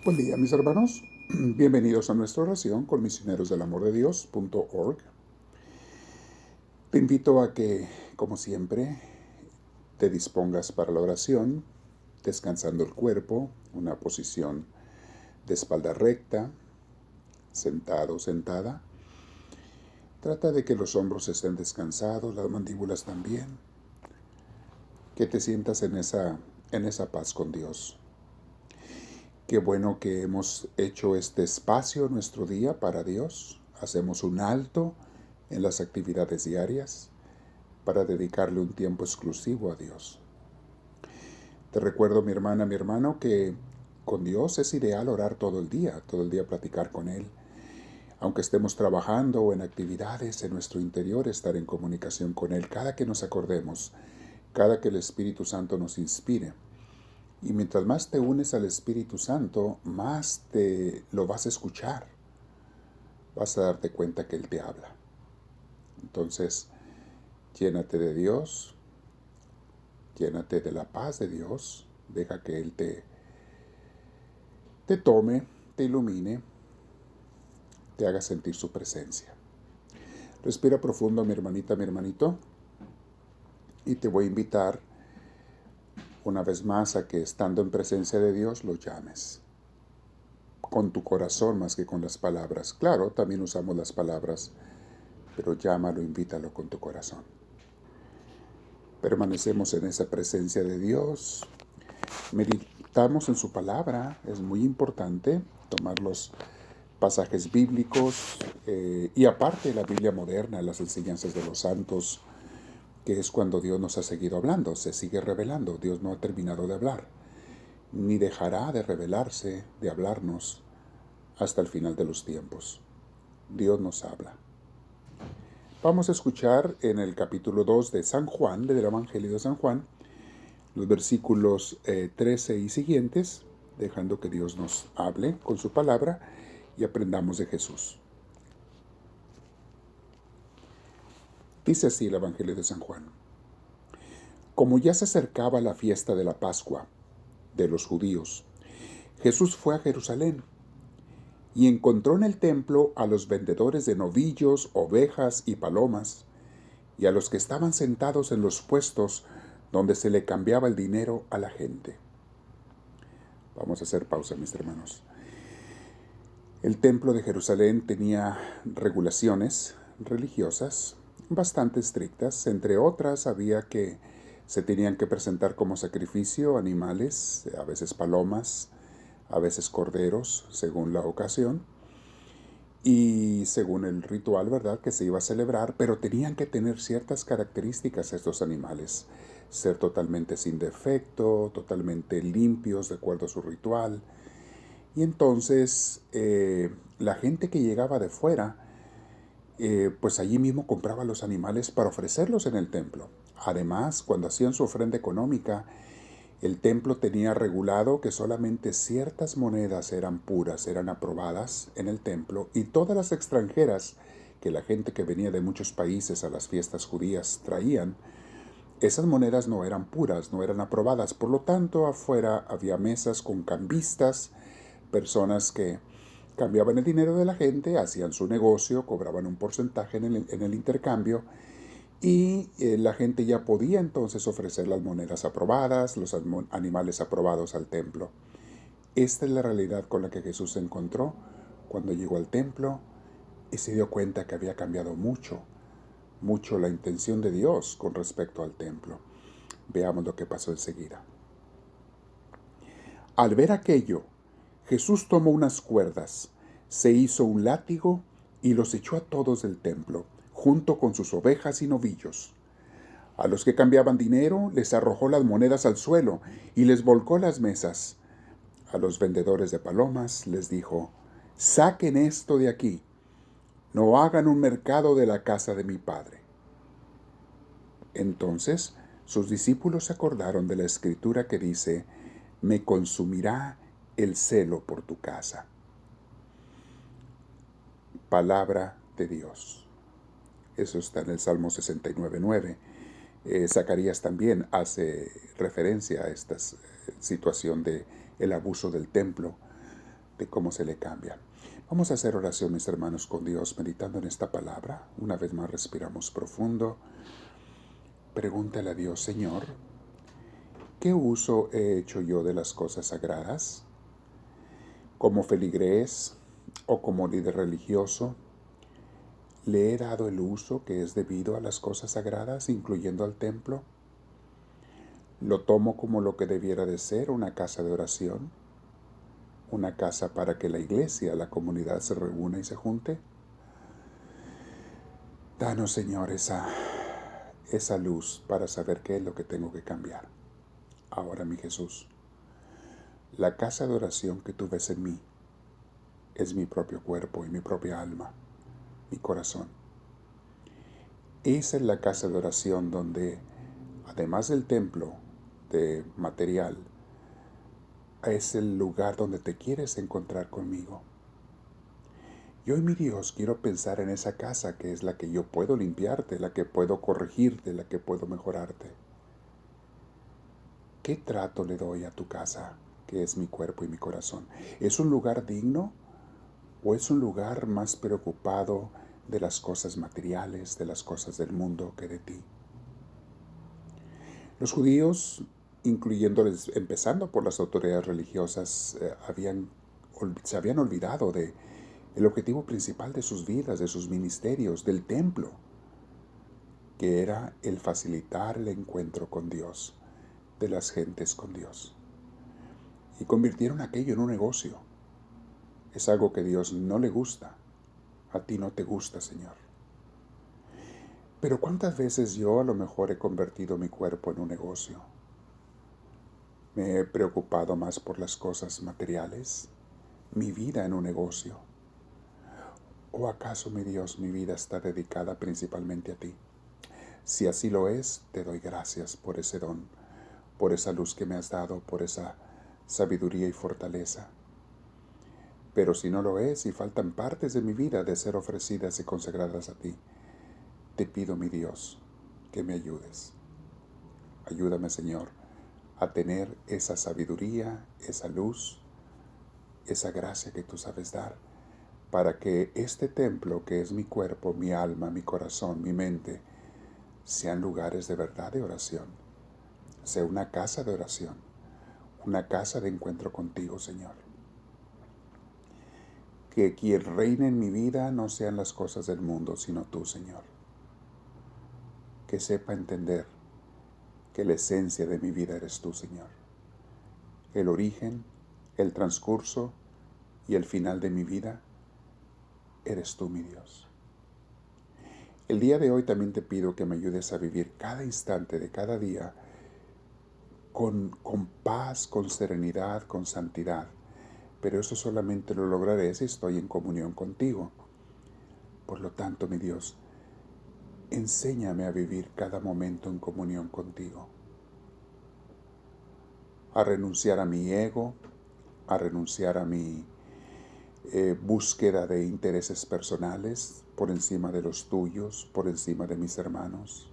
Buen día, mis hermanos. Bienvenidos a nuestra oración con misionerosdelamordedios.org. Te invito a que, como siempre, te dispongas para la oración, descansando el cuerpo, una posición de espalda recta, sentado o sentada. Trata de que los hombros estén descansados, las mandíbulas también. Que te sientas en esa paz con Dios. Qué bueno que hemos hecho este espacio en nuestro día para Dios. Hacemos un alto en las actividades diarias para dedicarle un tiempo exclusivo a Dios. Te recuerdo, mi hermana, mi hermano, que con Dios es ideal orar todo el día platicar con Él. Aunque estemos trabajando o en actividades en nuestro interior, estar en comunicación con Él cada que nos acordemos, cada que el Espíritu Santo nos inspire. Y mientras más te unes al Espíritu Santo, más te lo vas a escuchar. Vas a darte cuenta que Él te habla. Entonces, llénate de Dios, llénate de la paz de Dios, deja que Él te tome, te ilumine, te haga sentir su presencia. Respira profundo, mi hermanita, mi hermanito, y te voy a invitar una vez más a que estando en presencia de Dios lo llames. Con tu corazón más que con las palabras. Claro, también usamos las palabras, pero llámalo, invítalo con tu corazón. Permanecemos en esa presencia de Dios. Meditamos en su palabra. Es muy importante tomar los pasajes bíblicos y aparte la Biblia moderna, las enseñanzas de los santos, que es cuando Dios nos ha seguido hablando, se sigue revelando. Dios no ha terminado de hablar, ni dejará de revelarse, de hablarnos hasta el final de los tiempos. Dios nos habla. Vamos a escuchar en el capítulo 2 de San Juan, del Evangelio de San Juan, los versículos 13 y siguientes, dejando que Dios nos hable con su palabra y aprendamos de Jesús. Dice así el Evangelio de San Juan. Como ya se acercaba la fiesta de la Pascua de los judíos, Jesús fue a Jerusalén y encontró en el templo a los vendedores de novillos, ovejas y palomas, y a los que estaban sentados en los puestos donde se le cambiaba el dinero a la gente. Vamos a hacer pausa, mis hermanos. El templo de Jerusalén tenía regulaciones religiosas bastante estrictas. Entre otras, había que se tenían que presentar como sacrificio animales, a veces palomas, a veces corderos, según la ocasión, y según el ritual, ¿verdad?, que se iba a celebrar, pero tenían que tener ciertas características estos animales, ser totalmente sin defecto, totalmente limpios de acuerdo a su ritual. Y entonces la gente que llegaba de fuera, pues allí mismo compraba los animales para ofrecerlos en el templo. Además, cuando hacían su ofrenda económica, el templo tenía regulado que solamente ciertas monedas eran puras, eran aprobadas en el templo, y todas las extranjeras que la gente que venía de muchos países a las fiestas judías traían, esas monedas no eran puras, no eran aprobadas. Por lo tanto, afuera había mesas con cambistas, personas que cambiaban el dinero de la gente, hacían su negocio, cobraban un porcentaje en el intercambio, y la gente ya podía entonces ofrecer las monedas aprobadas, los animales aprobados al templo. Esta es la realidad con la que Jesús se encontró cuando llegó al templo y se dio cuenta que había cambiado mucho la intención de Dios con respecto al templo. Veamos lo que pasó enseguida. Al ver aquello, Jesús tomó unas cuerdas, se hizo un látigo y los echó a todos del templo, junto con sus ovejas y novillos. A los que cambiaban dinero les arrojó las monedas al suelo y les volcó las mesas. A los vendedores de palomas les dijo, saquen esto de aquí, no hagan un mercado de la casa de mi Padre. Entonces sus discípulos se acordaron de la escritura que dice, me consumirá el celo por tu casa. Palabra de Dios. Eso está en el Salmo 69:9. Zacarías también hace referencia a esta situación de el abuso del templo. de cómo se le cambia. Vamos a hacer oración, mis hermanos, con Dios, meditando en esta palabra. Una vez más respiramos profundo. Pregúntale a Dios: Señor, ¿qué uso he hecho yo de las cosas sagradas? Como feligrés o como líder religioso, ¿le he dado el uso que es debido a las cosas sagradas, incluyendo al templo? ¿Lo tomo como lo que debiera de ser, una casa de oración? ¿Una casa para que la iglesia, la comunidad se reúna y se junte? Danos, Señor, esa luz para saber qué es lo que tengo que cambiar. Ahora, mi Jesús, la casa de oración que tú ves en mí es mi propio cuerpo y mi propia alma, mi corazón. Esa es la casa de oración donde, además del templo de material, es el lugar donde te quieres encontrar conmigo. Y hoy, mi Dios, quiero pensar en esa casa que es la que yo puedo limpiarte, la que puedo corregirte, la que puedo mejorarte. ¿Qué trato le doy a tu casa, que es mi cuerpo y mi corazón? ¿Es un lugar digno o es un lugar más preocupado de las cosas materiales, de las cosas del mundo que de ti? Los judíos, incluyéndoles, empezando por las autoridades religiosas, se habían olvidado de el objetivo principal de sus vidas, de sus ministerios, del templo, que era el facilitar el encuentro con Dios, de las gentes con Dios. Y convirtieron aquello en un negocio. Es algo que a Dios no le gusta. A ti no te gusta, Señor. Pero ¿cuántas veces yo a lo mejor he convertido mi cuerpo en un negocio? Me he preocupado más por las cosas materiales, mi vida en un negocio. ¿O acaso, mi Dios, mi vida está dedicada principalmente a ti? Si así lo es, te doy gracias por ese don, por esa luz que me has dado, por esa sabiduría y fortaleza. Pero si no lo es y faltan partes de mi vida de ser ofrecidas y consagradas a ti, te pido, mi Dios, que me ayudes. Ayúdame, Señor, a tener esa sabiduría, esa luz, esa gracia que tú sabes dar, para que este templo que es mi cuerpo, mi alma, mi corazón, mi mente, sean lugares de verdad de oración, sea una casa de oración, una casa de encuentro contigo, Señor. Que quien reine en mi vida no sean las cosas del mundo, sino tú, Señor. Que sepa entender que la esencia de mi vida eres tú, Señor. El origen, el transcurso y el final de mi vida eres tú, mi Dios. El día de hoy también te pido que me ayudes a vivir cada instante de cada día con paz, con serenidad, con santidad. Pero eso solamente lo lograré si estoy en comunión contigo. Por lo tanto, mi Dios, enséñame a vivir cada momento en comunión contigo. A renunciar a mi ego, a renunciar a mi búsqueda de intereses personales por encima de los tuyos, por encima de mis hermanos.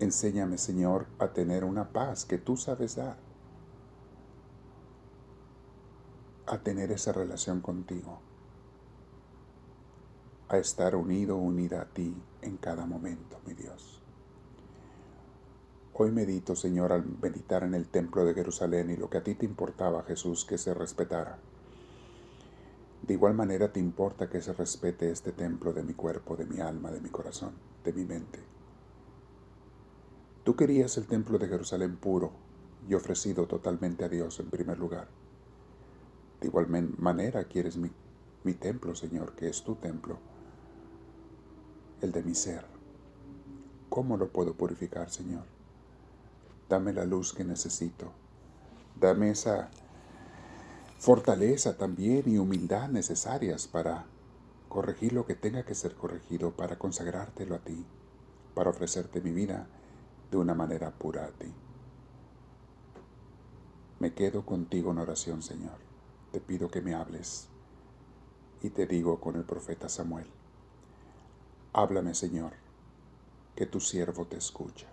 Enséñame, Señor, a tener una paz que tú sabes dar, a tener esa relación contigo, a estar unido, unida a ti en cada momento, mi Dios. Hoy medito, Señor, al meditar en el templo de Jerusalén y lo que a ti te importaba, Jesús, que se respetara. De igual manera te importa que se respete este templo de mi cuerpo, de mi alma, de mi corazón, de mi mente. Tú querías el templo de Jerusalén puro y ofrecido totalmente a Dios en primer lugar. De igual manera quieres mi templo, Señor, que es tu templo, el de mi ser. ¿Cómo lo puedo purificar, Señor? Dame la luz que necesito. Dame esa fortaleza también y humildad necesarias para corregir lo que tenga que ser corregido, para consagrártelo a ti, para ofrecerte mi vida de una manera pura a ti. Me quedo contigo en oración, Señor. Te pido que me hables y te digo con el profeta Samuel: háblame, Señor, que tu siervo te escucha.